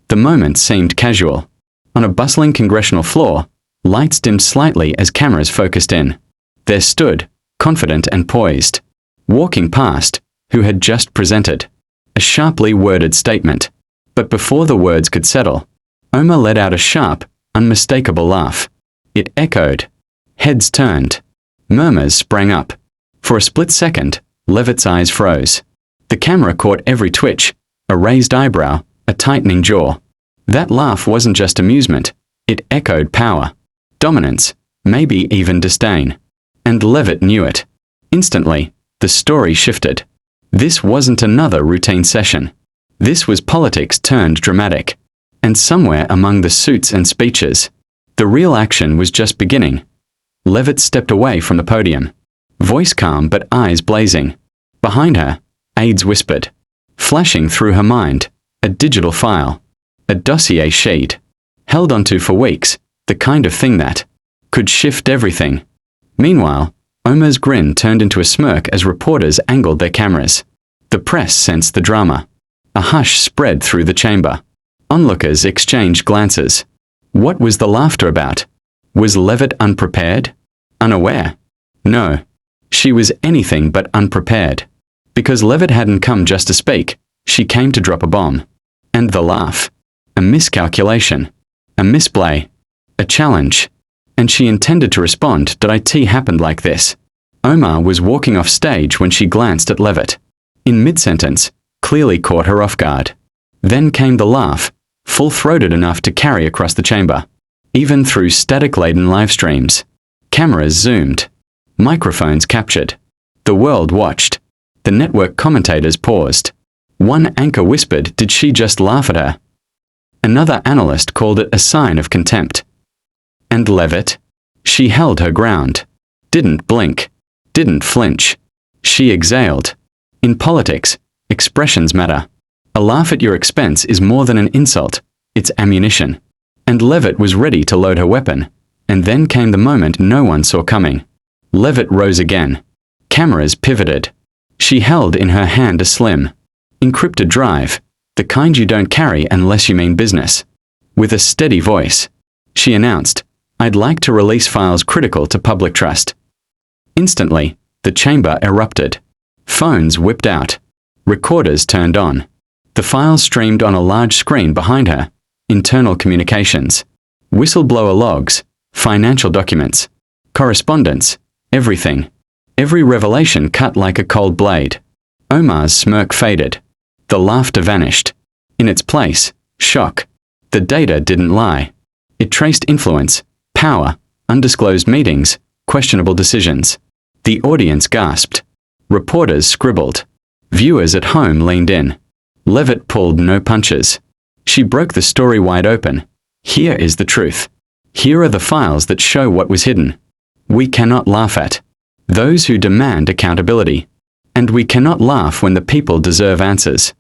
The moment seemed casual. On a bustling congressional floor, lights dimmed slightly as cameras focused in. There stood, confident and poised, walking past, who had just presented a sharply worded statement. But before the words could settle, Omar let out a sharp, unmistakable laugh. It echoed. Heads turned. Murmurs sprang up. For a split second, Leavitt's eyes froze. The camera caught every twitch, a raised eyebrow, a tightening jaw. That laugh wasn't just amusement. It echoed power, dominance, maybe even disdain. And Leavitt knew it. Instantly, the story shifted. This wasn't another routine session. This was politics turned dramatic. And somewhere among the suits and speeches, the real action was just beginning. Leavitt stepped away from the podium, voice calm but eyes blazing. Behind her, aides whispered, flashing through her mind, a digital file, a dossier sheet, held onto for weeks, the kind of thing that could shift everything. Meanwhile, Omar's grin turned into a smirk as reporters angled their cameras. The press sensed the drama. A hush spread through the chamber. Onlookers exchanged glances. What was the laughter about? Was Leavitt unprepared? Unaware? No. She was anything but unprepared. Because Leavitt hadn't come just to speak, she came to drop a bomb. And the laugh. A miscalculation. A misplay. A challenge. And she intended to respond. It happened like this. Omar was walking off stage when she glanced at Leavitt. In mid-sentence, clearly caught her off guard. Then came the laugh, full-throated enough to carry across the chamber. Even through static-laden live streams. Cameras zoomed. Microphones captured. The world watched. The network commentators paused. One anchor whispered, "Did she just laugh at her?" Another analyst called it a sign of contempt. And Leavitt? She held her ground. Didn't blink. Didn't flinch. She exhaled. In politics, expressions matter. A laugh at your expense is more than an insult. It's ammunition. And Leavitt was ready to load her weapon. And then came the moment no one saw coming. Leavitt rose again. Cameras pivoted. She held in her hand a slim, encrypted drive, the kind you don't carry unless you mean business. With a steady voice, she announced, "I'd like to release files critical to public trust." Instantly, the chamber erupted. Phones whipped out. Recorders turned on. The files streamed on a large screen behind her. Internal communications. Whistleblower logs. Financial documents. Correspondence. Everything. Every revelation cut like a cold blade. Omar's smirk faded. The laughter vanished. In its place, shock. The data didn't lie. It traced influence, power, undisclosed meetings, questionable decisions. The audience gasped. Reporters scribbled. Viewers at home leaned in. Leavitt pulled no punches. She broke the story wide open. Here is the truth. Here are the files that show what was hidden. We cannot laugh at those who demand accountability. And we cannot laugh when the people deserve answers.